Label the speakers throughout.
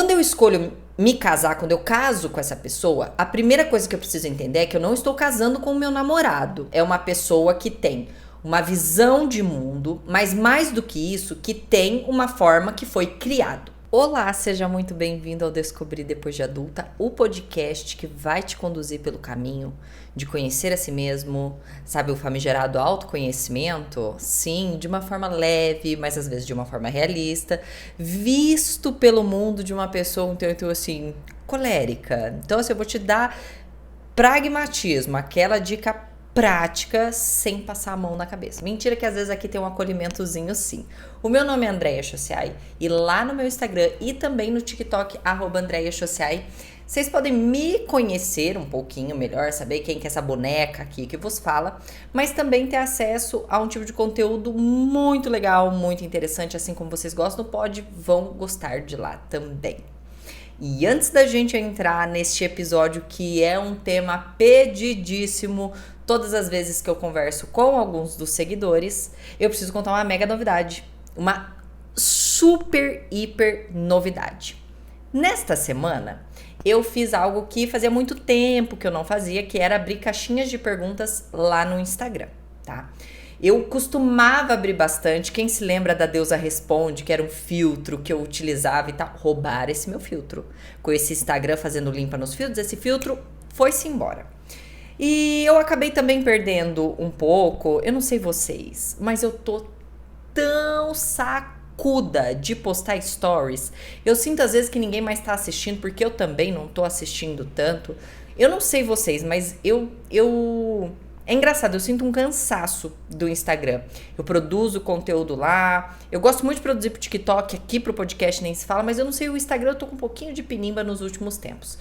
Speaker 1: Quando eu escolho me casar, quando eu caso com essa pessoa, a primeira coisa que eu preciso entender é que eu não estou casando com o meu namorado. É uma pessoa que tem uma visão de mundo, mas mais do que isso, que tem uma forma que foi criado. Olá, seja muito bem-vindo ao Descobrir Depois de Adulta, o podcast que vai te conduzir pelo caminho de conhecer a si mesmo, sabe, o famigerado autoconhecimento? Sim, de uma forma leve, mas às vezes de uma forma realista, visto pelo mundo de uma pessoa um tanto assim, colérica. Então, assim, eu vou te dar pragmatismo, aquela dica prática, sem passar a mão na cabeça. Mentira que às vezes aqui tem um acolhimentozinho sim. O meu nome é Andréia Chociai e lá no meu Instagram e também no TikTok, @AndreiaChociai, vocês podem me conhecer um pouquinho melhor, saber quem que é essa boneca aqui que vos fala, mas também ter acesso a um tipo de conteúdo muito legal, muito interessante, assim como vocês gostam do pod, vão gostar de lá também. E antes da gente entrar neste episódio, que é um tema pedidíssimo todas as vezes que eu converso com alguns dos seguidores, eu preciso contar uma mega novidade, uma super, hiper novidade. Nesta semana, eu fiz algo que fazia muito tempo que eu não fazia, que era abrir caixinhas de perguntas lá no Instagram, tá? Eu costumava abrir bastante. Quem se lembra da Deusa Responde, que era um filtro que eu utilizava e tal? Roubaram esse meu filtro. Com esse Instagram fazendo limpa nos filtros, esse filtro foi-se embora. E eu acabei também perdendo um pouco, eu não sei vocês, mas eu tô tão sacuda de postar stories. Eu sinto às vezes que ninguém mais tá assistindo, porque eu também não tô assistindo tanto. Eu não sei vocês, mas é engraçado, eu sinto um cansaço do Instagram. Eu produzo conteúdo lá, eu gosto muito de produzir pro TikTok, aqui pro podcast nem se fala, mas eu não sei, o Instagram eu tô com um pouquinho de pinimba nos últimos tempos.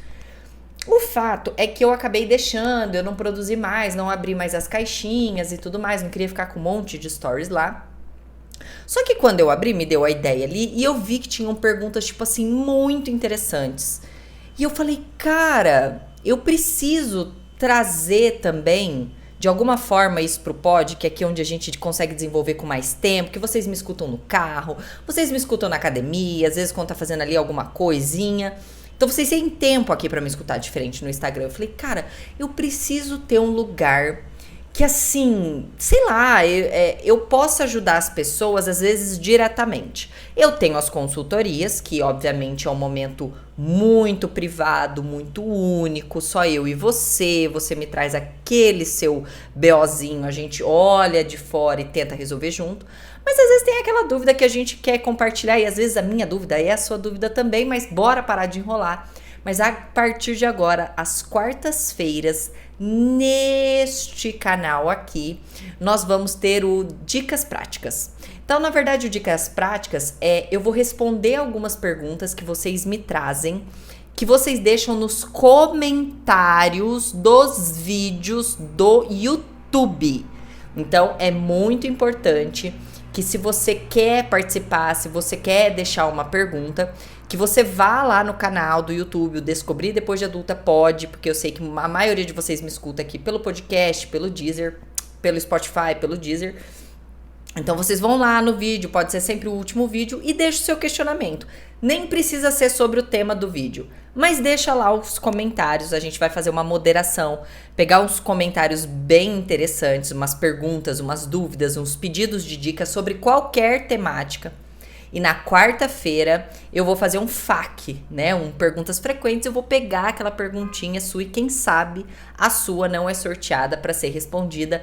Speaker 1: O fato é que eu acabei deixando, eu não produzi mais, não abri mais as caixinhas e tudo mais, não queria ficar com um monte de stories lá. Só que quando eu abri, me deu a ideia ali e eu vi que tinham perguntas, tipo assim, muito interessantes. E eu falei, cara, eu preciso trazer também, de alguma forma, isso pro pod, que é aqui onde a gente consegue desenvolver com mais tempo, que vocês me escutam no carro, vocês me escutam na academia, às vezes quando tá fazendo ali alguma coisinha. Então vocês têm tempo aqui pra me escutar diferente no Instagram. Eu falei, cara, eu preciso ter um lugar que assim, sei lá, eu possa ajudar as pessoas às vezes diretamente. Eu tenho as consultorias, que obviamente é um momento muito privado, muito único, só eu e você me traz aquele seu BOzinho, a gente olha de fora e tenta resolver junto. Mas às vezes tem aquela dúvida que a gente quer compartilhar e às vezes a minha dúvida é a sua dúvida também, mas bora parar de enrolar. Mas a partir de agora, às quartas-feiras, neste canal aqui, nós vamos ter o Dicas Práticas. Então, na verdade, o Dicas Práticas eu vou responder algumas perguntas que vocês me trazem, que vocês deixam nos comentários dos vídeos do YouTube. Então, é muito importante que se você quer participar, se você quer deixar uma pergunta, que você vá lá no canal do YouTube, o Descobrir Depois de Adulta pode, porque eu sei que a maioria de vocês me escuta aqui pelo podcast, pelo Deezer, pelo Spotify, pelo Deezer. Então vocês vão lá no vídeo, pode ser sempre o último vídeo, e deixa o seu questionamento. Nem precisa ser sobre o tema do vídeo, mas deixa lá os comentários, a gente vai fazer uma moderação, pegar uns comentários bem interessantes, umas perguntas, umas dúvidas, uns pedidos de dicas sobre qualquer temática. E na quarta-feira eu vou fazer um FAQ, né? Perguntas frequentes, eu vou pegar aquela perguntinha sua e quem sabe a sua não é sorteada para ser respondida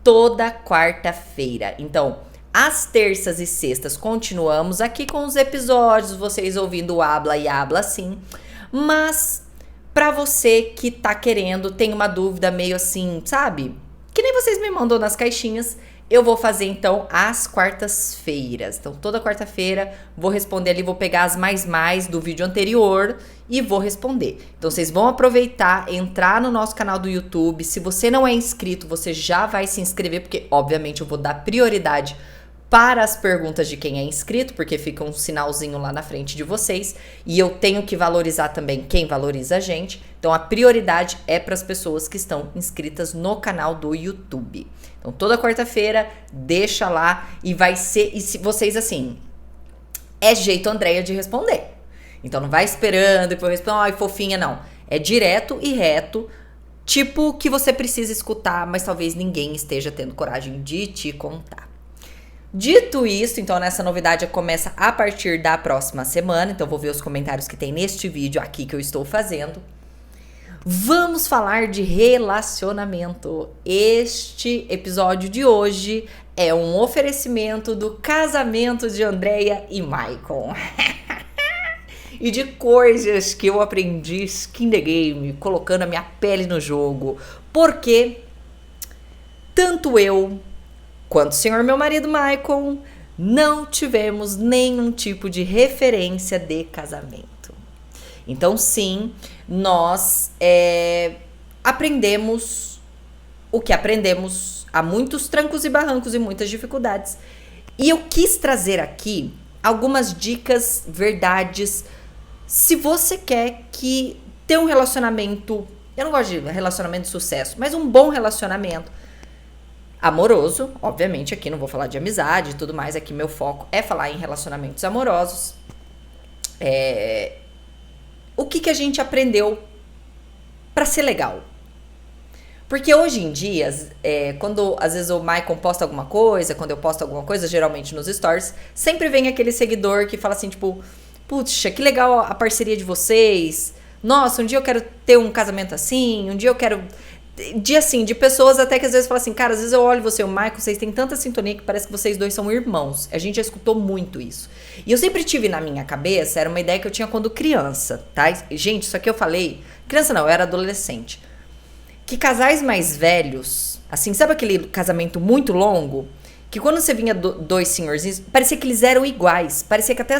Speaker 1: toda quarta-feira. Então, às terças e sextas continuamos aqui com os episódios, vocês ouvindo o Habla e Habla sim. Mas para você que tá querendo, tem uma dúvida meio assim, sabe? Que nem vocês me mandam nas caixinhas, eu vou fazer então às quartas-feiras. Então toda quarta-feira vou responder ali, vou pegar as mais do vídeo anterior e vou responder. Então vocês vão aproveitar, entrar no nosso canal do YouTube. Se você não é inscrito, você já vai se inscrever, porque obviamente eu vou dar prioridade para as perguntas de quem é inscrito, porque fica um sinalzinho lá na frente de vocês, e eu tenho que valorizar também quem valoriza a gente. Então a prioridade é para as pessoas que estão inscritas no canal do YouTube. Então toda quarta-feira deixa lá e vai ser, e se vocês assim, é jeito Andréia de responder. Então não vai esperando e depois responde, ai, fofinha, não. É direto e reto, tipo que você precisa escutar, mas talvez ninguém esteja tendo coragem de te contar. Dito isso, então nessa novidade começa a partir da próxima semana, então vou ver os comentários que tem neste vídeo aqui que eu estou fazendo. Vamos falar de relacionamento. Este episódio de hoje é um oferecimento do casamento de Andreia e Maicon. E de coisas que eu aprendi skin the game, colocando a minha pele no jogo. Porque tanto eu quanto o senhor meu marido Maicon não tivemos nenhum tipo de referência de casamento. Então sim, nós aprendemos o que aprendemos a muitos trancos e barrancos e muitas dificuldades. E eu quis trazer aqui algumas dicas, verdades, se você quer que ter um relacionamento, eu não gosto de relacionamento de sucesso, mas um bom relacionamento amoroso, obviamente aqui não vou falar de amizade e tudo mais, aqui meu foco é falar em relacionamentos amorosos. O que a gente aprendeu pra ser legal? Porque hoje em dia, quando às vezes o Maicon posta alguma coisa, quando eu posto alguma coisa, geralmente nos stories, sempre vem aquele seguidor que fala assim, tipo, puxa, que legal a parceria de vocês. Nossa, um dia eu quero ter um casamento assim, um dia eu quero... de pessoas até que às vezes falam assim, cara, às vezes eu olho você e o Maicon, vocês têm tanta sintonia que parece que vocês dois são irmãos. A gente já escutou muito isso. E eu sempre tive na minha cabeça, era uma ideia que eu tinha quando criança, tá? Gente, isso aqui eu falei... Criança não, eu era adolescente. Que casais mais velhos, assim, sabe aquele casamento muito longo? Que quando você vinha dois senhorzinhos, parecia que eles eram iguais. Parecia que até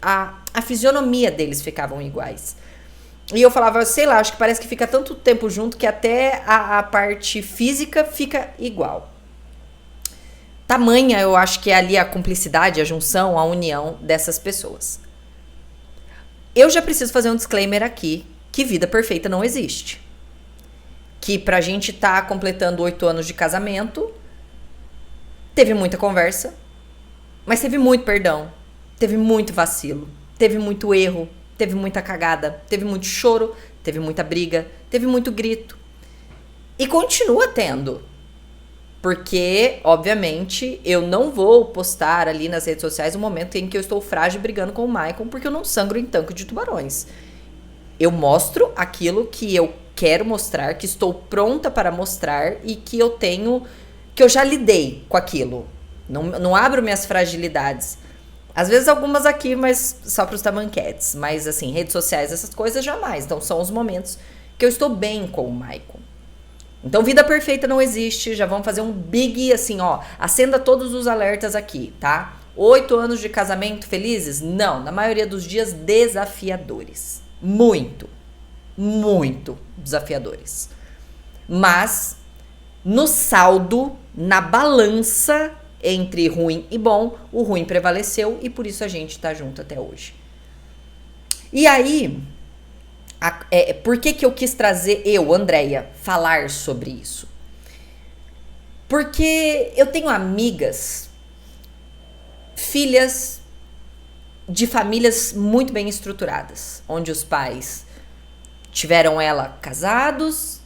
Speaker 1: a fisionomia deles ficavam iguais. E eu falava, sei lá, acho que parece que fica tanto tempo junto que até a parte física fica igual. Tamanha, eu acho que é ali a cumplicidade, a junção, a união dessas pessoas. Eu já preciso fazer um disclaimer aqui, que vida perfeita não existe. Que pra gente tá completando 8 anos de casamento, teve muita conversa, mas teve muito perdão, teve muito vacilo, teve muito erro, teve muita cagada, teve muito choro, teve muita briga, teve muito grito. E continua tendo. Porque, obviamente, eu não vou postar ali nas redes sociais o momento em que eu estou frágil brigando com o Maicon, porque eu não sangro em tanque de tubarões. Eu mostro aquilo que eu quero mostrar, que estou pronta para mostrar e que eu tenho, que eu já lidei com aquilo. Não abro minhas fragilidades. Às vezes algumas aqui, mas só para os tamanquetes. Mas assim, redes sociais, essas coisas jamais. Então são os momentos que eu estou bem com o Maicon. Então vida perfeita não existe. Já vamos fazer um big assim, ó. Acenda todos os alertas aqui, tá? 8 anos de casamento felizes? Não, na maioria dos dias desafiadores. Muito desafiadores. Mas no saldo, na balança entre ruim e bom, o ruim prevaleceu e por isso a gente tá junto até hoje. E aí, por que eu quis trazer, Andreia, falar sobre isso? Porque eu tenho amigas, filhas de famílias muito bem estruturadas, onde os pais tiveram ela casados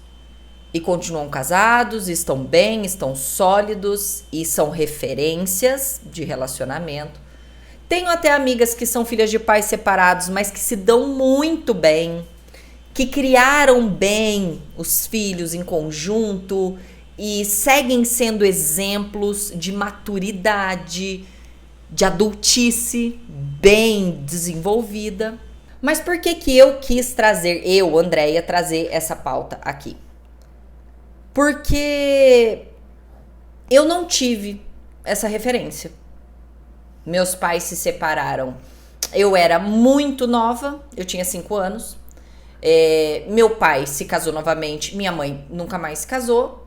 Speaker 1: e continuam casados, estão bem, estão sólidos e são referências de relacionamento. Tenho até amigas que são filhas de pais separados, mas que se dão muito bem, que criaram bem os filhos em conjunto e seguem sendo exemplos de maturidade, de adultice bem desenvolvida. Mas por que eu quis trazer, Andreia, trazer essa pauta aqui? Porque eu não tive essa referência. Meus pais se separaram. Eu era muito nova, eu tinha 5 anos. Meu pai se casou novamente, minha mãe nunca mais se casou.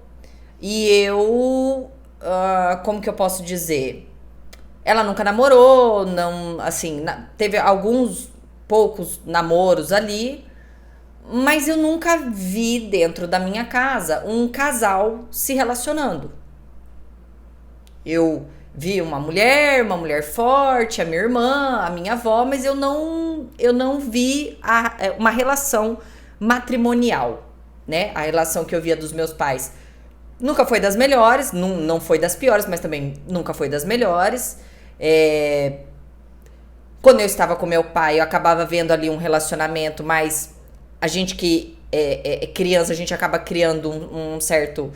Speaker 1: E eu, como que eu posso dizer? Ela nunca namorou, não, assim, teve alguns poucos namoros ali, mas eu nunca vi dentro da minha casa um casal se relacionando. Eu Vi uma mulher forte, a minha irmã, a minha avó, mas eu não vi uma relação matrimonial, né? A relação que eu via dos meus pais nunca foi das melhores, não foi das piores, mas também nunca foi das melhores. Quando eu estava com meu pai, eu acabava vendo ali um relacionamento, mas a gente que é criança, a gente acaba criando um certo...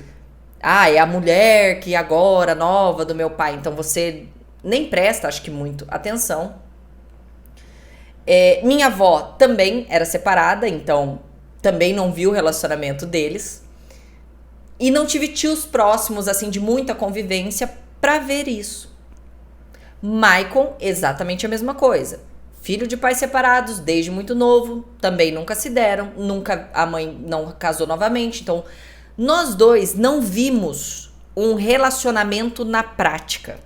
Speaker 1: é a mulher que agora, nova do meu pai, então você nem presta, acho que muito, atenção. Minha avó também era separada, então também não vi o relacionamento deles. E não tive tios próximos, assim, de muita convivência pra ver isso. Michael, exatamente a mesma coisa. Filho de pais separados, desde muito novo, também nunca se deram, nunca a mãe não casou novamente, então nós dois não vimos um relacionamento na prática.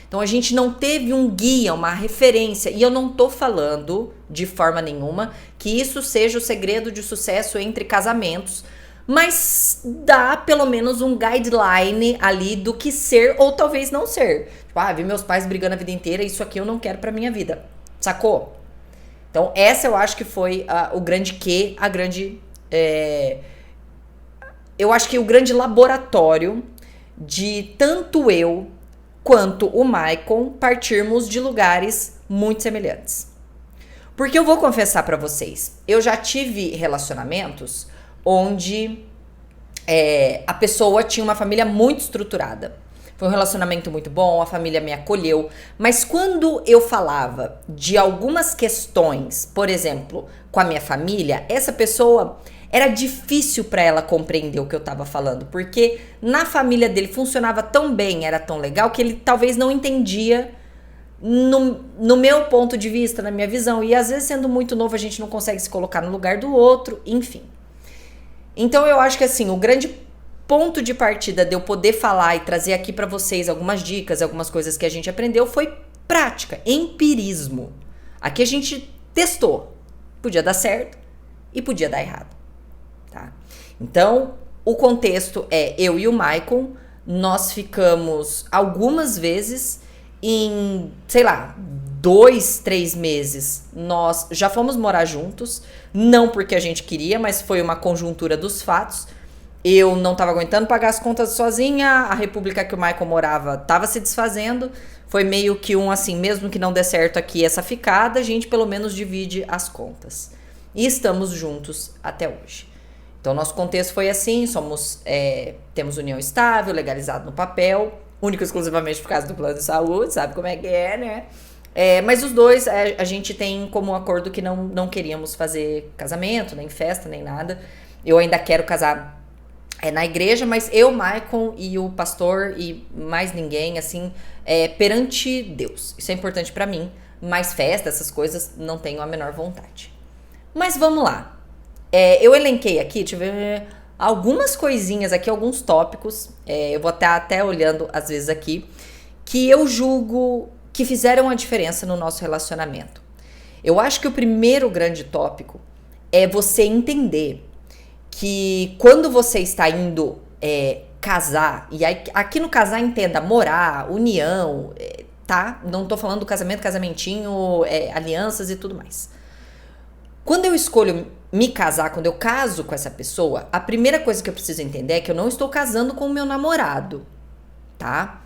Speaker 1: Então a gente não teve um guia, uma referência, e eu não tô falando de forma nenhuma que isso seja o segredo de sucesso entre casamentos, mas dá pelo menos um guideline ali do que ser ou talvez não ser. Tipo, vi meus pais brigando a vida inteira, isso aqui eu não quero pra minha vida. Sacou? Então essa eu acho que foi o grande quê, a grande... eu acho que o grande laboratório de tanto eu quanto o Michael partirmos de lugares muito semelhantes. Porque eu vou confessar pra vocês, eu já tive relacionamentos onde a pessoa tinha uma família muito estruturada. Foi um relacionamento muito bom, a família me acolheu. Mas quando eu falava de algumas questões, por exemplo, com a minha família, essa pessoa... era difícil para ela compreender o que eu tava falando, porque na família dele funcionava tão bem, era tão legal, que ele talvez não entendia no meu ponto de vista, na minha visão. E às vezes, sendo muito novo, a gente não consegue se colocar no lugar do outro, enfim. Então eu acho que assim, o grande ponto de partida de eu poder falar e trazer aqui para vocês algumas dicas, algumas coisas que a gente aprendeu foi prática, empirismo. Aqui a gente testou. Podia dar certo e podia dar errado. Tá? Então, o contexto é eu e o Michael, nós ficamos algumas vezes em, 2, 3 meses, nós já fomos morar juntos, não porque a gente queria, mas foi uma conjuntura dos fatos. Eu não tava aguentando pagar as contas sozinha, a república que o Michael morava tava se desfazendo, foi meio que assim, mesmo que não dê certo aqui essa ficada, a gente pelo menos divide as contas. E estamos juntos até hoje. Então, nosso contexto foi assim, temos união estável, legalizado no papel, único e exclusivamente por causa do plano de saúde, sabe como é que é, né? Mas os dois, a gente tem como acordo que não queríamos fazer casamento, nem festa, nem nada. Eu ainda quero casar na igreja, mas eu, Michael e o pastor e mais ninguém, assim, perante Deus. Isso é importante pra mim, mas festa, essas coisas, não tenho a menor vontade. Mas vamos lá. Eu elenquei aqui, deixa eu ver, algumas coisinhas aqui, alguns tópicos, eu vou estar até olhando às vezes aqui, que eu julgo que fizeram a diferença no nosso relacionamento. Eu acho que o primeiro grande tópico é você entender que quando você está indo casar, e aqui no casar entenda morar, união, tá? Não tô falando do casamento, casamentinho, alianças e tudo mais. Quando eu escolho me casar, quando eu caso com essa pessoa, a primeira coisa que eu preciso entender é que eu não estou casando com o meu namorado, tá?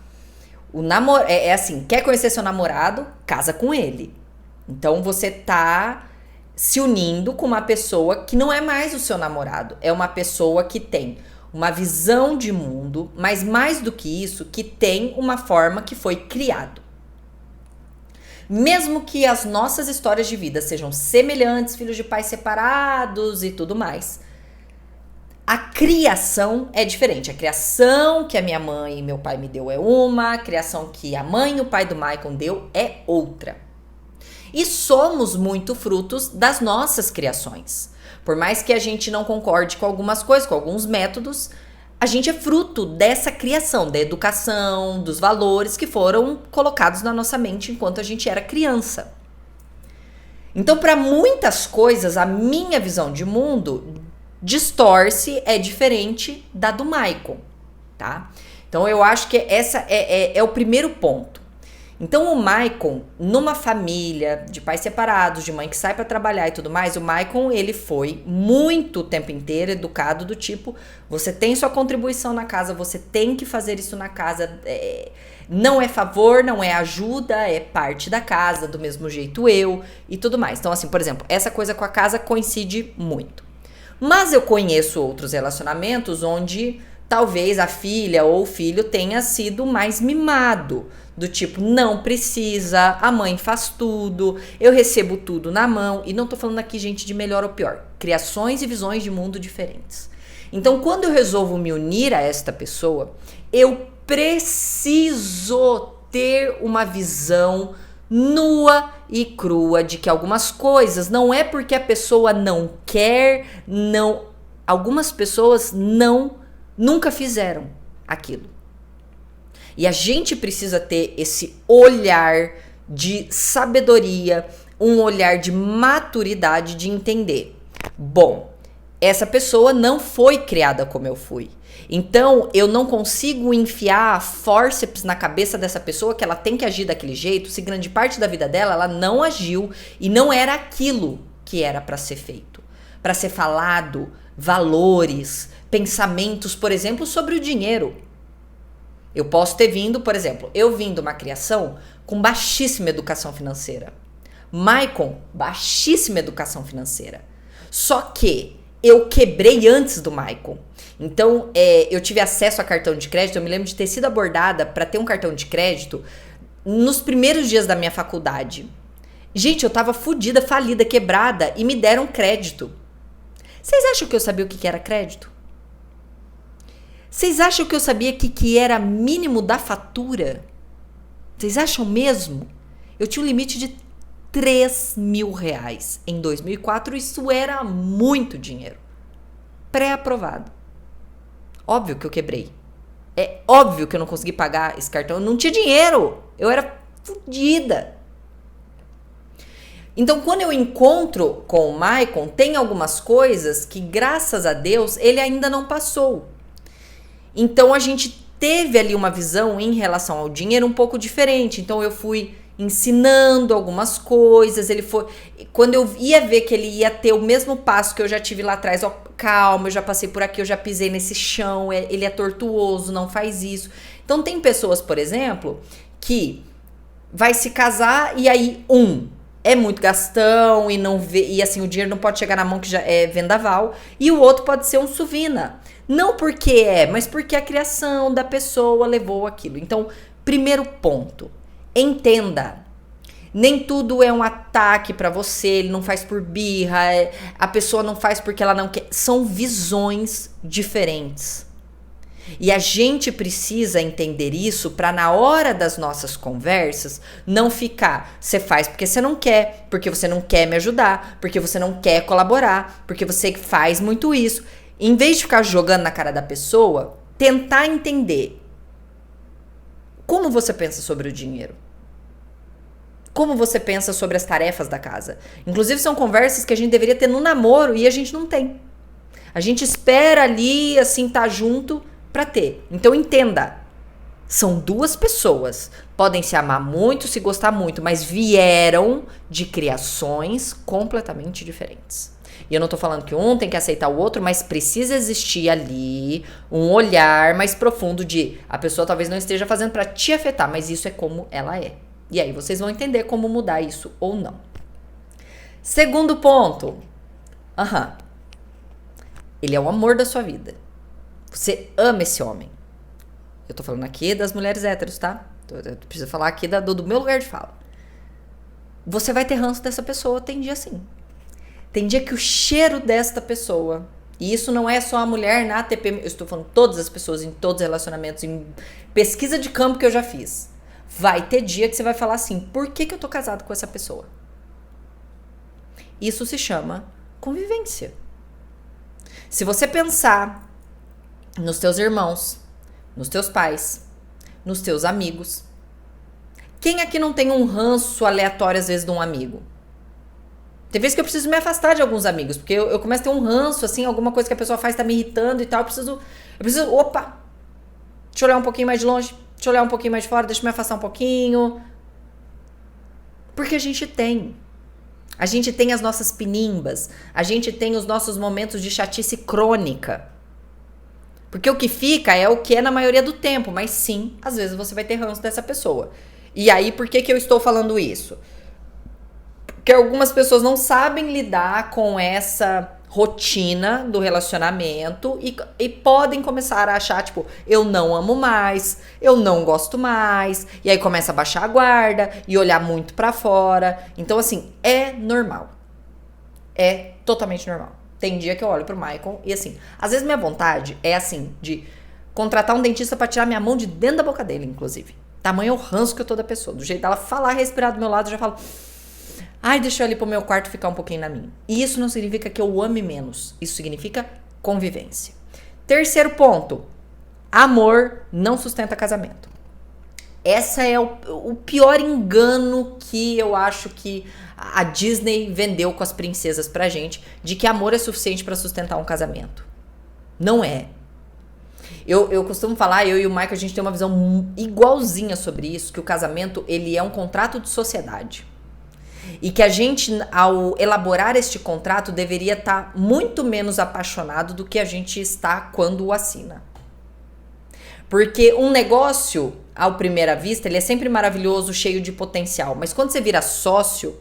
Speaker 1: O assim, quer conhecer seu namorado? Casa com ele. Então você tá se unindo com uma pessoa que não é mais o seu namorado, é uma pessoa que tem uma visão de mundo, mas mais do que isso, que tem uma forma que foi criado. Mesmo que as nossas histórias de vida sejam semelhantes, filhos de pais separados e tudo mais, a criação é diferente. A criação que a minha mãe e meu pai me deu é uma, a criação que a mãe e o pai do Michael deu é outra. E somos muito frutos das nossas criações. Por mais que a gente não concorde com algumas coisas, com alguns métodos, a gente é fruto dessa criação, da educação, dos valores que foram colocados na nossa mente enquanto a gente era criança. Então, para muitas coisas, a minha visão de mundo distorce, é diferente da do Michael, tá? Então eu acho que essa é o primeiro ponto. Então o Maicon, numa família de pais separados, de mãe que sai para trabalhar e tudo mais, o Maicon, ele foi muito o tempo inteiro educado do tipo, você tem sua contribuição na casa, você tem que fazer isso na casa, não é favor, não é ajuda, é parte da casa, do mesmo jeito eu e tudo mais. Então assim, por exemplo, essa coisa com a casa coincide muito. Mas eu conheço outros relacionamentos onde talvez a filha ou o filho tenha sido mais mimado. Do tipo, não precisa, a mãe faz tudo, eu recebo tudo na mão. E não tô falando aqui, gente, de melhor ou pior. Criações e visões de mundo diferentes. Então, quando eu resolvo me unir a esta pessoa, eu preciso ter uma visão nua e crua de que algumas coisas não é porque a pessoa não quer, não. Algumas pessoas nunca fizeram aquilo. E a gente precisa ter esse olhar de sabedoria, um olhar de maturidade de entender. Bom, essa pessoa não foi criada como eu fui. Então, eu não consigo enfiar fórceps na cabeça dessa pessoa que ela tem que agir daquele jeito, se grande parte da vida dela ela não agiu e não era aquilo que era para ser feito. Para ser falado, valores, pensamentos, por exemplo, sobre o dinheiro. Eu posso ter vindo, por exemplo, eu vim de uma criação com baixíssima educação financeira. Maicon, baixíssima educação financeira. Só que eu quebrei antes do Maicon. Então, eu tive acesso a cartão de crédito. Eu me lembro de ter sido abordada para ter um cartão de crédito nos primeiros dias da minha faculdade. Gente, eu tava fodida, falida, quebrada e me deram crédito. Vocês acham que eu sabia o que era crédito? Vocês acham que eu sabia que era mínimo da fatura? Vocês acham mesmo? Eu tinha um limite de R$3.000 em 2004. Isso era muito dinheiro. Pré-aprovado. Óbvio que eu quebrei. É óbvio que eu não consegui pagar esse cartão. Eu não tinha dinheiro. Eu era fodida. Então, quando eu encontro com o Maicon, tem algumas coisas que, graças a Deus, ele ainda não passou. Então, a gente teve ali uma visão em relação ao dinheiro um pouco diferente. Então, eu fui ensinando algumas coisas. Ele foi. Quando eu ia ver que ele ia ter o mesmo passo que eu já tive lá atrás, ó, calma, eu já passei por aqui, eu já pisei nesse chão, ele é tortuoso, não faz isso. Então, tem pessoas, por exemplo, que vai se casar e aí, é muito gastão e não vê, e assim, o dinheiro não pode chegar na mão que já é vendaval, e o outro pode ser um suvina. Não porque mas porque a criação da pessoa levou aquilo. Então, primeiro ponto, entenda. Nem tudo é um ataque pra você, ele não faz por birra, a pessoa não faz porque ela não quer. São visões diferentes. E a gente precisa entender isso para na hora das nossas conversas não ficar, você faz porque você não quer me ajudar, porque você não quer colaborar, porque você faz muito isso. Em vez de ficar jogando na cara da pessoa, tentar entender como você pensa sobre o dinheiro. Como você pensa sobre as tarefas da casa. Inclusive são conversas que a gente deveria ter no namoro e a gente não tem. A gente espera ali, assim, tá junto pra ter. Então entenda, são duas pessoas, podem se amar muito, se gostar muito, mas vieram de criações completamente diferentes. E eu não tô falando que um tem que aceitar o outro, mas precisa existir ali um olhar mais profundo de a pessoa talvez não esteja fazendo pra te afetar, mas isso é como ela é. E aí vocês vão entender como mudar isso ou não. Segundo ponto, ele é o amor da sua vida. Você ama esse homem. Eu tô falando aqui das mulheres héteros, tá? Eu preciso falar aqui do meu lugar de fala. Você vai ter ranço dessa pessoa, tem dia sim. Tem dia que o cheiro desta pessoa, e isso não é só a mulher na ATP, eu estou falando todas as pessoas em todos os relacionamentos, em pesquisa de campo que eu já fiz. Vai ter dia que você vai falar assim, por que eu tô casado com essa pessoa? Isso se chama convivência. Se você pensar nos teus irmãos, nos teus pais, nos teus amigos, quem aqui não tem um ranço aleatório às vezes de um amigo? Tem vezes que eu preciso me afastar de alguns amigos, porque eu começo a ter um ranço, assim, alguma coisa que a pessoa faz tá me irritando e tal, eu preciso, opa! Deixa eu olhar um pouquinho mais de longe. Deixa eu olhar um pouquinho mais de fora. Deixa eu me afastar um pouquinho. Porque a gente tem. A gente tem as nossas pinimbas. A gente tem os nossos momentos de chatice crônica. Porque o que fica é o que é na maioria do tempo. Mas sim, às vezes você vai ter ranço dessa pessoa. E aí, por que eu estou falando isso? Porque algumas pessoas não sabem lidar com essa rotina do relacionamento e podem começar a achar, tipo, eu não amo mais, eu não gosto mais, e aí começa a baixar a guarda e olhar muito pra fora. Então, assim, é normal. É totalmente normal. Tem dia que eu olho pro Michael e, assim, às vezes minha vontade é, assim, de contratar um dentista pra tirar minha mão de dentro da boca dele, inclusive. Tamanho o ranço que eu tô da pessoa. Do jeito dela falar, respirar do meu lado, eu já falo... Ai, deixa eu ir pro meu quarto ficar um pouquinho na minha. E isso não significa que eu ame menos. Isso significa convivência. Terceiro ponto. Amor não sustenta casamento. Essa é o pior engano que eu acho que a Disney vendeu com as princesas pra gente. De que amor é suficiente pra sustentar um casamento. Não é. Eu costumo falar, eu e o Michael, a gente tem uma visão igualzinha sobre isso. Que o casamento, ele é um contrato de sociedade. E que a gente, ao elaborar este contrato, deveria estar muito menos apaixonado do que a gente está quando o assina. Porque um negócio, à primeira vista, ele é sempre maravilhoso, cheio de potencial. Mas quando você vira sócio,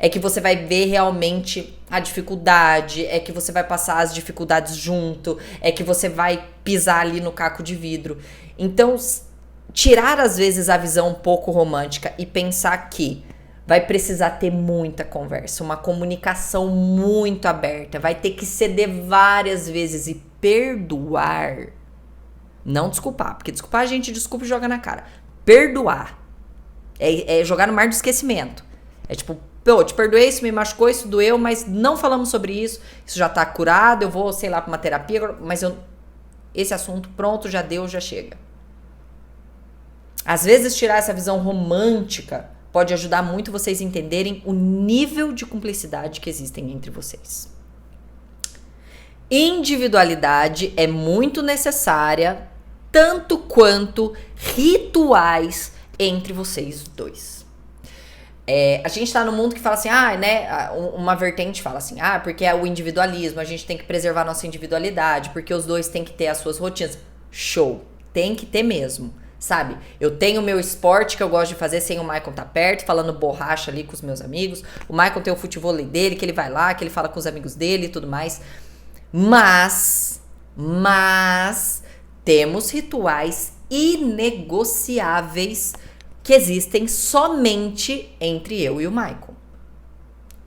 Speaker 1: é que você vai ver realmente a dificuldade, é que você vai passar as dificuldades junto, é que você vai pisar ali no caco de vidro. Então, tirar às vezes a visão um pouco romântica e pensar que vai precisar ter muita conversa, uma comunicação muito aberta. Vai ter que ceder várias vezes e perdoar. Não desculpar, porque desculpar a gente desculpa e joga na cara. Perdoar. É jogar no mar do esquecimento. É tipo, eu te perdoei, isso me machucou, isso doeu, mas não falamos sobre isso. Isso já tá curado, eu vou, sei lá, pra uma terapia, mas esse assunto pronto, já deu, já chega. Às vezes tirar essa visão romântica pode ajudar muito vocês a entenderem o nível de cumplicidade que existem entre vocês. Individualidade é muito necessária, tanto quanto rituais entre vocês dois. A gente tá num mundo que fala assim, né? Uma vertente fala assim, porque é o individualismo, a gente tem que preservar nossa individualidade, porque os dois têm que ter as suas rotinas. Show, tem que ter mesmo. Sabe, eu tenho o meu esporte que eu gosto de fazer sem o Michael tá perto, falando borracha ali com os meus amigos. O Michael tem o futevôlei dele, que ele vai lá, que ele fala com os amigos dele e tudo mais. Mas temos rituais inegociáveis que existem somente entre eu e o Michael.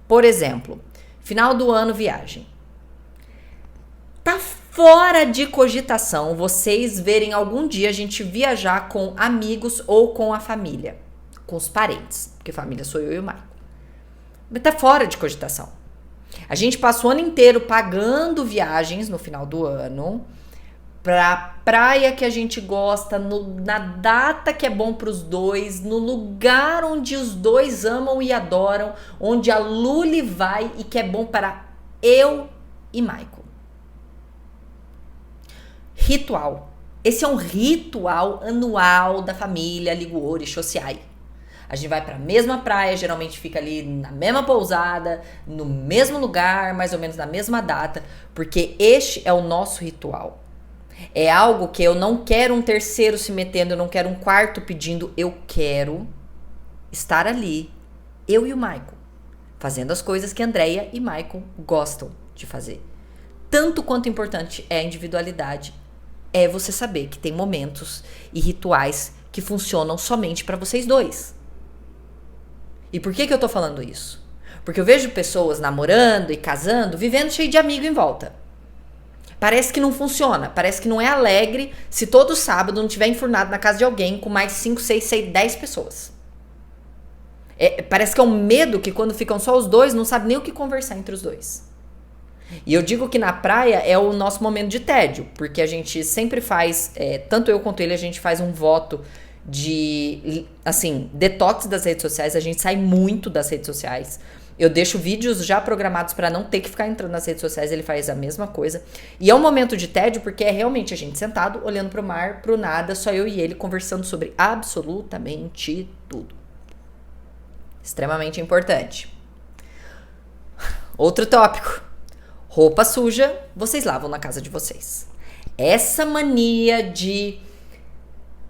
Speaker 1: Por exemplo, final do ano, viagem. Tá fora de cogitação vocês verem algum dia a gente viajar com amigos ou com a família, com os parentes, porque família sou eu e o Michael. Mas tá fora de cogitação. A gente passa o ano inteiro pagando viagens no final do ano pra praia que a gente gosta, na data que é bom pros dois, no lugar onde os dois amam e adoram, onde a Luli vai e que é bom para eu e Michael. Ritual. Esse é um ritual anual da família Liguori Shosiai. A gente vai para a mesma praia, geralmente fica ali na mesma pousada, no mesmo lugar, mais ou menos na mesma data, porque este é o nosso ritual. É algo que eu não quero um terceiro se metendo, eu não quero um quarto pedindo, eu quero estar ali, eu e o Michael, fazendo as coisas que Andréia e Michael gostam de fazer. Tanto quanto importante é a individualidade, é você saber que tem momentos e rituais que funcionam somente para vocês dois. E por que eu tô falando isso? Porque eu vejo pessoas namorando e casando, vivendo cheio de amigo em volta. Parece que não funciona, parece que não é alegre se todo sábado não tiver enfurnado na casa de alguém com mais 5, 6, 10 pessoas. Parece que é um medo que quando ficam só os dois, não sabe nem o que conversar entre os dois. E eu digo que na praia é o nosso momento de tédio, porque a gente sempre faz, tanto eu quanto ele, a gente faz um voto de, assim, detox das redes sociais, a gente sai muito das redes sociais. Eu deixo vídeos já programados para não ter que ficar entrando nas redes sociais, ele faz a mesma coisa. E é um momento de tédio porque é realmente a gente sentado, olhando pro mar, pro nada, só eu e ele conversando sobre absolutamente tudo. Extremamente importante. Outro tópico. Roupa suja, vocês lavam na casa de vocês. Essa mania de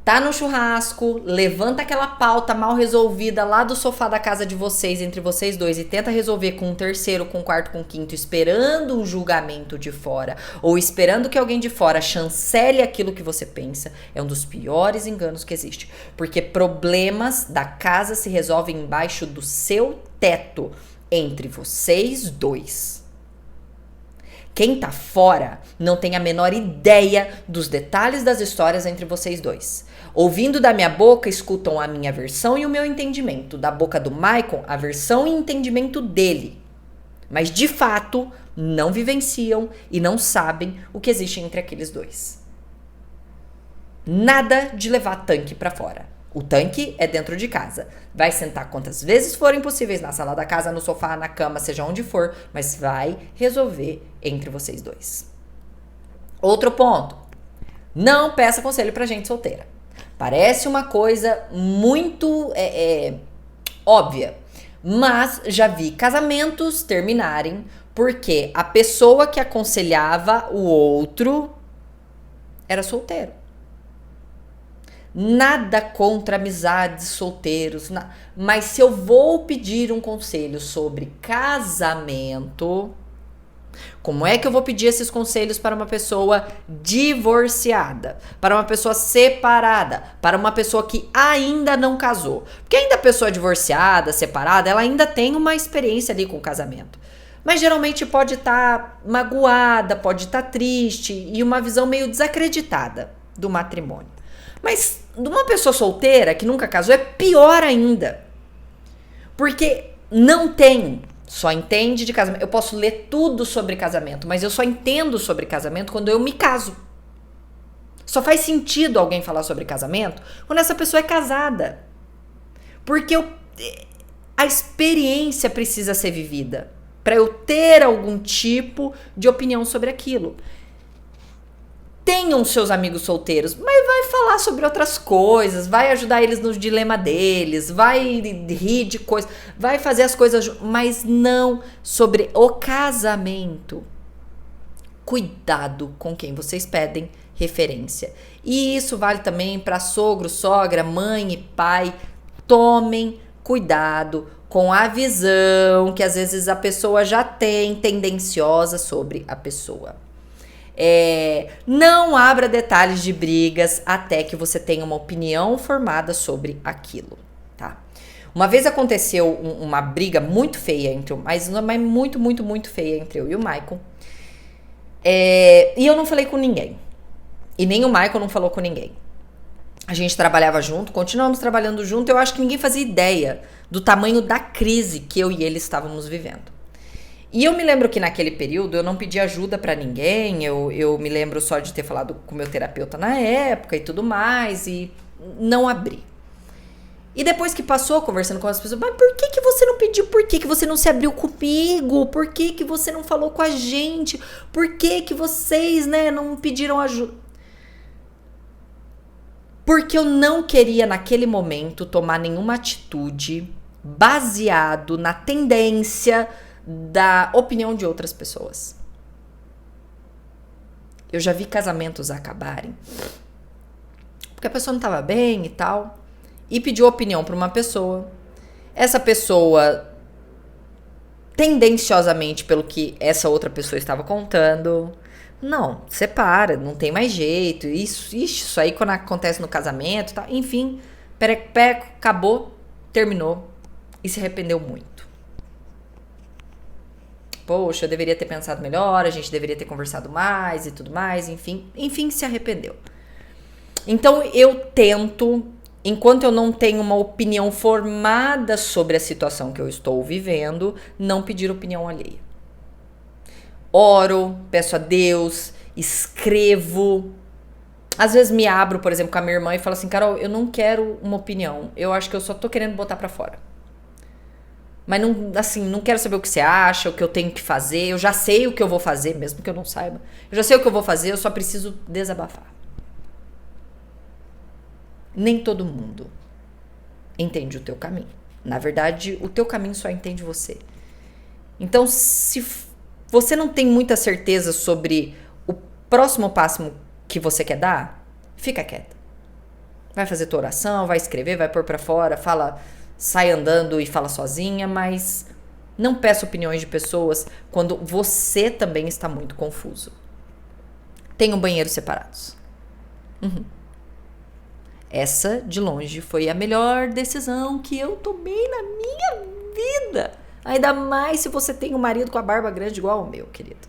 Speaker 1: tá no churrasco, levanta aquela pauta mal resolvida lá do sofá da casa de vocês, entre vocês dois, e tenta resolver com um terceiro, com um quarto, com um quinto, esperando um julgamento de fora, ou esperando que alguém de fora chancele aquilo que você pensa, é um dos piores enganos que existe. Porque problemas da casa se resolvem embaixo do seu teto, entre vocês dois. Quem tá fora não tem a menor ideia dos detalhes das histórias entre vocês dois. Ouvindo da minha boca, escutam a minha versão e o meu entendimento. Da boca do Maicon, a versão e entendimento dele. Mas, de fato, não vivenciam e não sabem o que existe entre aqueles dois. Nada de levar tanque pra fora. O tanque é dentro de casa. Vai sentar quantas vezes forem possíveis na sala da casa, no sofá, na cama, seja onde for, mas vai resolver entre vocês dois. Outro ponto. Não peça conselho pra gente solteira. Parece uma coisa muito óbvia, mas já vi casamentos terminarem porque a pessoa que aconselhava o outro era solteiro. Nada contra amizades, solteiros, mas se eu vou pedir um conselho sobre casamento, como é que eu vou pedir esses conselhos para uma pessoa divorciada, para uma pessoa separada, para uma pessoa que ainda não casou? Porque ainda a pessoa divorciada, separada, ela ainda tem uma experiência ali com o casamento. Mas geralmente pode estar magoada, pode estar triste e uma visão meio desacreditada do matrimônio. Mas de uma pessoa solteira que nunca casou é pior ainda. Porque não tem, só entende de casamento. Eu posso ler tudo sobre casamento, mas eu só entendo sobre casamento quando eu me caso. Só faz sentido alguém falar sobre casamento quando essa pessoa é casada. Porque a experiência precisa ser vivida para eu ter algum tipo de opinião sobre aquilo. Tenham seus amigos solteiros, mas vai falar sobre outras coisas, vai ajudar eles no dilema deles, vai rir de coisas, vai fazer as coisas, mas não sobre o casamento. Cuidado com quem vocês pedem referência. E isso vale também para sogro, sogra, mãe e pai. Tomem cuidado com a visão que às vezes a pessoa já tem tendenciosa sobre a pessoa. Não abra detalhes de brigas até que você tenha uma opinião formada sobre aquilo, tá? Uma vez aconteceu uma briga muito feia mas muito feia entre eu e o Maicon. E eu não falei com ninguém. E nem o Maicon não falou com ninguém. A gente trabalhava junto, continuamos trabalhando junto. Eu acho que ninguém fazia ideia do tamanho da crise que eu e ele estávamos vivendo. E eu me lembro que naquele período eu não pedi ajuda pra ninguém, eu me lembro só de ter falado com o meu terapeuta na época e tudo mais, e não abri. E depois que passou, conversando com as pessoas, mas por que você não pediu? Por que você não se abriu comigo? Por que você não falou com a gente? Por que vocês, não pediram ajuda? Porque eu não queria naquele momento tomar nenhuma atitude baseado na tendência da opinião de outras pessoas. Eu já vi casamentos acabarem porque a pessoa não estava bem e tal, e pediu opinião para uma pessoa. Essa pessoa, tendenciosamente, pelo que essa outra pessoa estava contando, não, separa, não tem mais jeito. Isso aí quando acontece no casamento, tá? Enfim, pereco, acabou, terminou e se arrependeu muito. Poxa, eu deveria ter pensado melhor, a gente deveria ter conversado mais e tudo mais, enfim, se arrependeu. Então eu tento, enquanto eu não tenho uma opinião formada sobre a situação que eu estou vivendo, não pedir opinião alheia. Oro, peço a Deus, escrevo. Às vezes me abro, por exemplo, com a minha irmã e falo assim, Carol, eu não quero uma opinião, eu acho que eu só tô querendo botar pra fora. Mas não, assim, não quero saber o que você acha, o que eu tenho que fazer. Eu já sei o que eu vou fazer, mesmo que eu não saiba. Eu já sei o que eu vou fazer, eu só preciso desabafar. Nem todo mundo entende o teu caminho. Na verdade, o teu caminho só entende você. Então, se você não tem muita certeza sobre o próximo passo que você quer dar, fica quieta. Vai fazer tua oração, vai escrever, vai pôr pra fora, fala, sai andando e fala sozinha, mas não peça opiniões de pessoas quando você também está muito confuso. Tenham banheiros separados. Essa, de longe, foi a melhor decisão que eu tomei na minha vida. Ainda mais se você tem um marido com a barba grande igual ao meu, querido.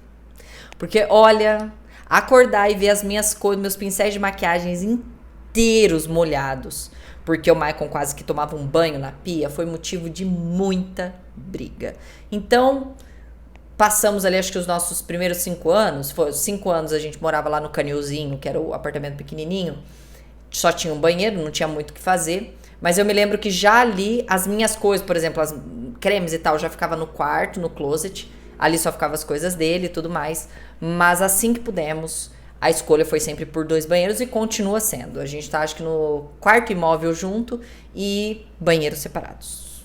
Speaker 1: Porque, olha, acordar e ver as minhas coisas, meus pincéis de maquiagens inteiros molhados, porque o Maicon quase que tomava um banho na pia, foi motivo de muita briga. Então, passamos ali, acho que os nossos primeiros 5 anos, foi 5 anos a gente morava lá no Canilzinho, que era o apartamento pequenininho, só tinha um banheiro, não tinha muito o que fazer, mas eu me lembro que já ali as minhas coisas, por exemplo, as cremes e tal, já ficava no quarto, no closet, ali só ficava as coisas dele e tudo mais, mas assim que pudemos, a escolha foi sempre por 2 banheiros e continua sendo. A gente tá, acho que no quarto imóvel junto e banheiros separados.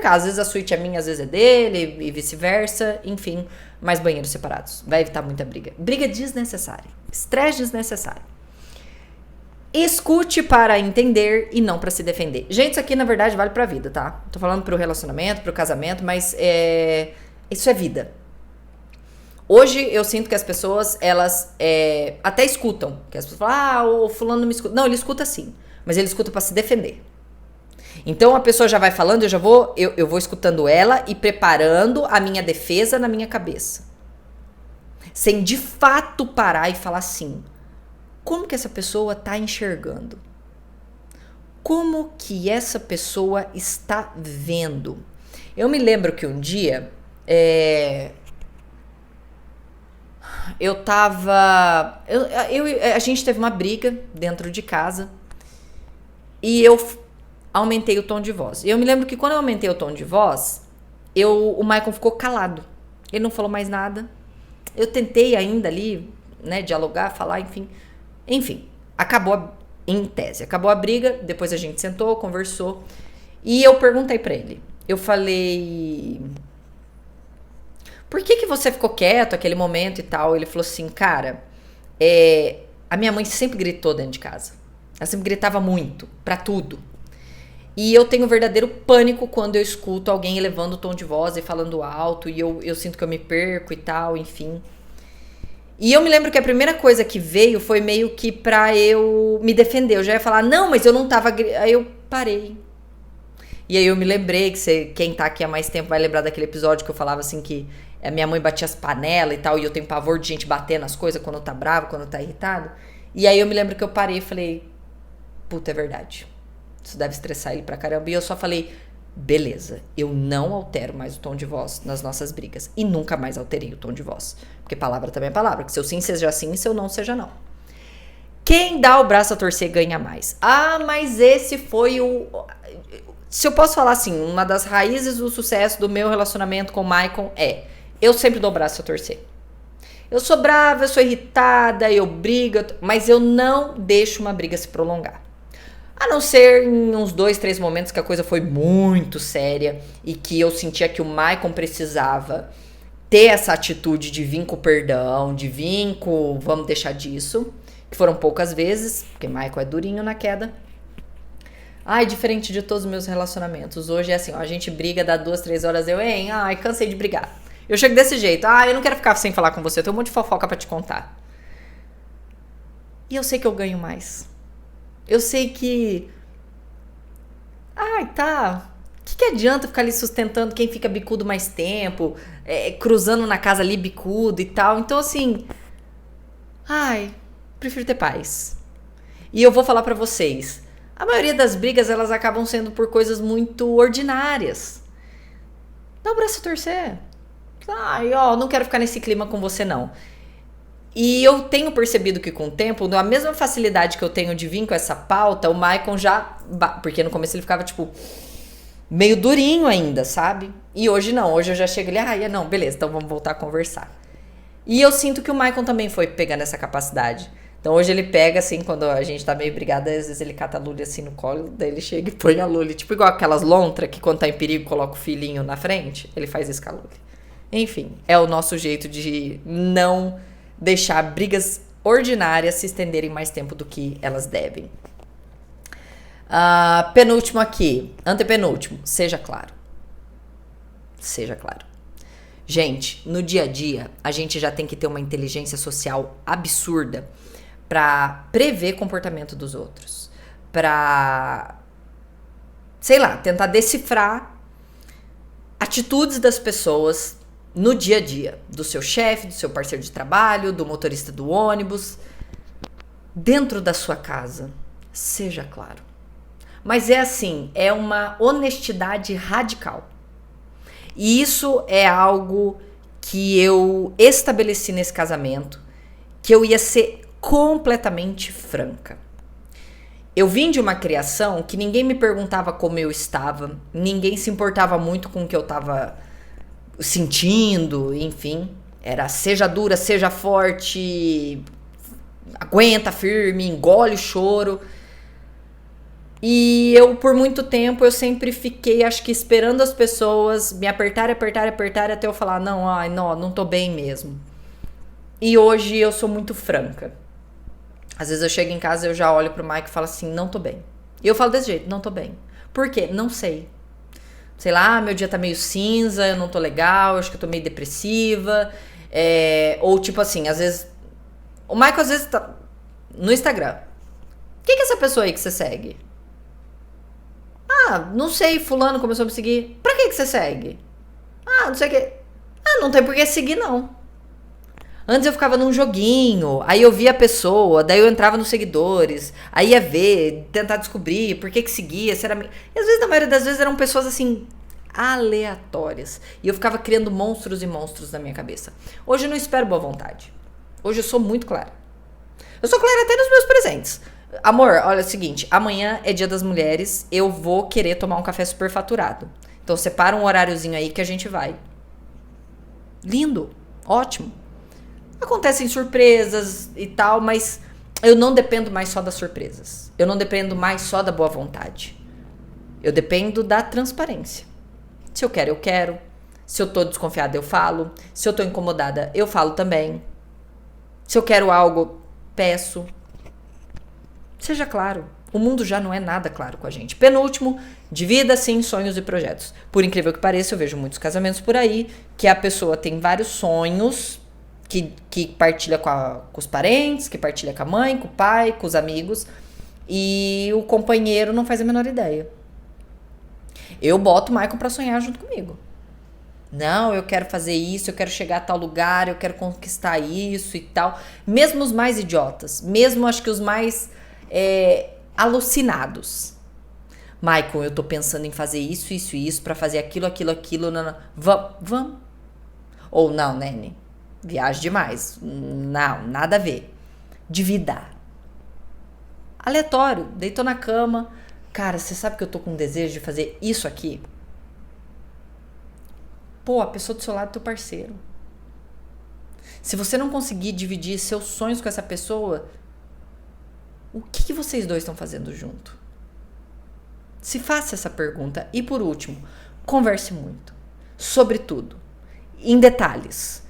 Speaker 1: Às vezes a suíte é minha, às vezes é dele e vice-versa, enfim, mas banheiros separados. Vai evitar muita briga. Briga desnecessária, estresse desnecessário. Escute para entender e não para se defender. Gente, isso aqui na verdade vale pra vida, tá? Tô falando pro relacionamento, pro casamento, mas isso é vida. Hoje eu sinto que as pessoas, elas até escutam. Que as pessoas falam, o fulano não me escuta. Não, ele escuta sim, mas ele escuta pra se defender. Então a pessoa já vai falando, eu vou escutando ela e preparando a minha defesa na minha cabeça. Sem de fato parar e falar assim, como que essa pessoa está enxergando? Como que essa pessoa está vendo? Eu me lembro que um dia a gente teve uma briga dentro de casa e eu aumentei o tom de voz. E eu me lembro que quando eu aumentei o tom de voz, o Maicon ficou calado. Ele não falou mais nada. Eu tentei ainda ali, né, dialogar, falar, enfim. Enfim, acabou a briga, depois a gente sentou, conversou, e eu perguntei pra ele, eu falei, por que você ficou quieto aquele momento e tal? Ele falou assim, cara, a minha mãe sempre gritou dentro de casa, ela sempre gritava muito, pra tudo, e eu tenho verdadeiro pânico quando eu escuto alguém elevando o tom de voz e falando alto, e eu sinto que eu me perco e tal, enfim. E eu me lembro que a primeira coisa que veio foi meio que pra eu me defender. Eu já ia falar, não, mas eu não tava... Aí eu parei. E aí eu me lembrei, quem tá aqui há mais tempo vai lembrar daquele episódio que eu falava assim que a minha mãe batia as panelas e tal, e eu tenho pavor de gente bater nas coisas quando tá bravo, quando tá irritado. E aí eu me lembro que eu parei e falei, puta, é verdade. Isso deve estressar ele pra caramba. E eu só falei, beleza, eu não altero mais o tom de voz nas nossas brigas. E nunca mais alterei o tom de voz. Porque palavra também é palavra. Que seu sim seja sim e seu não seja não. Quem dá o braço a torcer ganha mais. Ah, mas esse foi se eu posso falar assim, uma das raízes do sucesso do meu relacionamento com o Maicon eu sempre dou o braço a torcer. Eu sou brava, eu sou irritada, eu brigo, mas eu não deixo uma briga se prolongar. A não ser em uns 2, 3 momentos que a coisa foi muito séria e que eu sentia que o Maicon precisava ter essa atitude de vir com perdão, de vir com vamos deixar disso, que foram poucas vezes, porque Maicon é durinho na queda. Ai, diferente de todos os meus relacionamentos. Hoje é assim, ó, a gente briga, dá 2, 3 horas, ai, cansei de brigar. Eu chego desse jeito, eu não quero ficar sem falar com você, eu tenho um monte de fofoca pra te contar. E eu sei que eu ganho mais. Eu sei que... tá... O que adianta ficar ali sustentando quem fica bicudo mais tempo, cruzando na casa ali bicudo e tal. Então, assim... prefiro ter paz. E eu vou falar pra vocês. A maioria das brigas, elas acabam sendo por coisas muito ordinárias. Dá o braço a torcer. Não quero ficar nesse clima com você, não. E eu tenho percebido que com o tempo, a mesma facilidade que eu tenho de vir com essa pauta, o Maicon já... Porque no começo ele ficava tipo... meio durinho ainda, sabe? E hoje não, hoje eu já chego ali, não, beleza, então vamos voltar a conversar. E eu sinto que o Michael também foi pegando essa capacidade. Então hoje ele pega, assim, quando a gente tá meio brigada, às vezes ele cata a Luli assim no colo, daí ele chega e põe a Luli, tipo igual aquelas lontras que quando tá em perigo coloca o filhinho na frente, ele faz isso com a Luli. Enfim, é o nosso jeito de não deixar brigas ordinárias se estenderem mais tempo do que elas devem. Penúltimo aqui, antepenúltimo, seja claro. Seja claro. Gente, no dia a dia, a gente já tem que ter uma inteligência social absurda pra prever comportamento dos outros. Pra, sei lá, tentar decifrar atitudes das pessoas no dia a dia. Do seu chefe, do seu parceiro de trabalho, do motorista do ônibus. Dentro da sua casa, seja claro. Mas é assim, é uma honestidade radical. E isso é algo que eu estabeleci nesse casamento, que eu ia ser completamente franca. Eu vim de uma criação que ninguém me perguntava como eu estava, ninguém se importava muito com o que eu estava sentindo, enfim. Era seja dura, seja forte, aguenta firme, engole o choro. E eu, por muito tempo, eu sempre fiquei, acho que esperando as pessoas me apertarem até eu falar, não tô bem mesmo. E hoje eu sou muito franca. Às vezes eu chego em casa e eu já olho pro Mike e falo assim, não tô bem. E eu falo desse jeito, não tô bem. Por quê? Não sei. Sei lá, meu dia tá meio cinza, eu não tô legal, acho que eu tô meio depressiva. Ou tipo assim, às vezes... O Michael às vezes tá no Instagram. Quem que é essa pessoa aí que você segue? Não sei, fulano começou a me seguir. Pra que você segue? Não sei o que. Não tem por que seguir, não. Antes eu ficava num joguinho, aí eu via a pessoa, daí eu entrava nos seguidores, aí ia ver, tentar descobrir por que seguia, se era... E às vezes, na maioria das vezes, eram pessoas assim, aleatórias. E eu ficava criando monstros e monstros na minha cabeça. Hoje eu não espero boa vontade. Hoje eu sou muito clara. Eu sou clara até nos meus presentes. Amor, olha, é o seguinte, amanhã é Dia das Mulheres, eu vou querer tomar um café superfaturado. Então separa um horáriozinho aí que a gente vai. Lindo, ótimo. Acontecem surpresas e tal, mas eu não dependo mais só das surpresas. Eu não dependo mais só da boa vontade. Eu dependo da transparência. Se eu quero, eu quero. Se eu tô desconfiada, eu falo. Se eu tô incomodada, eu falo também. Se eu quero algo, peço. Seja claro, o mundo já não é nada claro com a gente. Penúltimo, divida sim sonhos e projetos. Por incrível que pareça, eu vejo muitos casamentos por aí que a pessoa tem vários sonhos que partilha com os parentes, que partilha com a mãe, com o pai, com os amigos, e o companheiro não faz a menor ideia. Eu boto o Michael pra sonhar junto comigo. Não, eu quero fazer isso, eu quero chegar a tal lugar, eu quero conquistar isso e tal. Mesmo os mais idiotas, mesmo acho que os mais alucinados. Michael, eu tô pensando em fazer isso pra fazer aquilo. Não. Vamos. Ou não, Nene, viagem demais. Não, nada a ver. Dividar. Aleatório, deitou na cama. Cara, você sabe que eu tô com desejo de fazer isso aqui? Pô, a pessoa do seu lado é teu parceiro. Se você não conseguir dividir seus sonhos com essa pessoa, o que vocês dois estão fazendo junto? Se faça essa pergunta. E por último, converse muito. Sobre tudo. Em detalhes.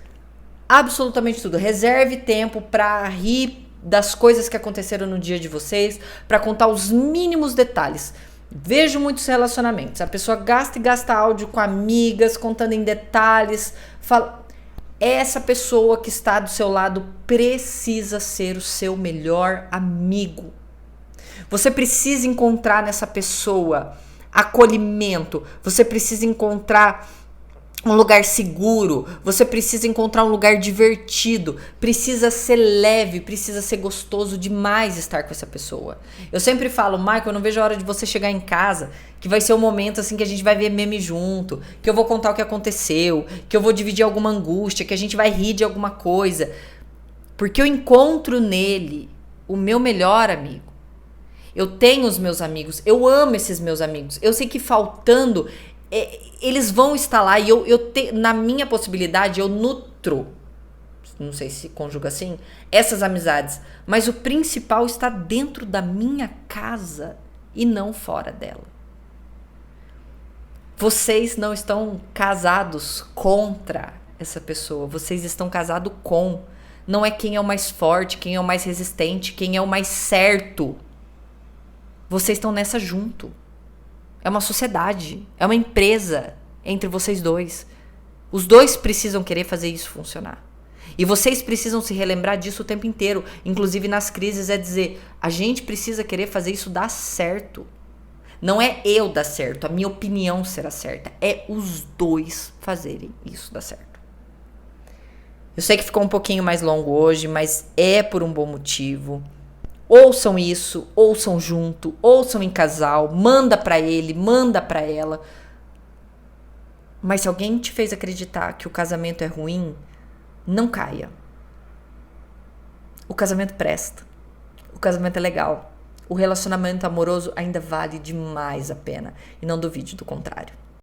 Speaker 1: Absolutamente tudo. Reserve tempo para rir das coisas que aconteceram no dia de vocês, para contar os mínimos detalhes. Vejo muitos relacionamentos. A pessoa gasta e gasta áudio com amigas, contando em detalhes. Essa pessoa que está do seu lado precisa ser o seu melhor amigo. Você precisa encontrar nessa pessoa acolhimento. Você precisa encontrar um lugar seguro, você precisa encontrar um lugar divertido, precisa ser leve, precisa ser gostoso demais estar com essa pessoa. Eu sempre falo, Michael, eu não vejo a hora de você chegar em casa, que vai ser um momento assim que a gente vai ver meme junto, que eu vou contar o que aconteceu, que eu vou dividir alguma angústia, que a gente vai rir de alguma coisa, porque eu encontro nele o meu melhor amigo. Eu tenho os meus amigos, eu amo esses meus amigos. Eu sei que faltando, eles vão estar lá e na minha possibilidade, eu nutro, não sei se conjuga assim, essas amizades. Mas o principal está dentro da minha casa e não fora dela. Vocês não estão casados contra essa pessoa, vocês estão casados com. Não é quem é o mais forte, quem é o mais resistente, quem é o mais certo. Vocês estão nessa junto. É uma sociedade, é uma empresa entre vocês dois. Os dois precisam querer fazer isso funcionar. E vocês precisam se relembrar disso o tempo inteiro. Inclusive nas crises é dizer, a gente precisa querer fazer isso dar certo. Não é eu dar certo, a minha opinião será certa. É os dois fazerem isso dar certo. Eu sei que ficou um pouquinho mais longo hoje, mas é por um bom motivo. Ouçam isso, ouçam junto, ouçam em casal, manda pra ele, manda pra ela. Mas se alguém te fez acreditar que o casamento é ruim, não caia. O casamento presta. O casamento é legal. O relacionamento amoroso ainda vale demais a pena. E não duvide do contrário.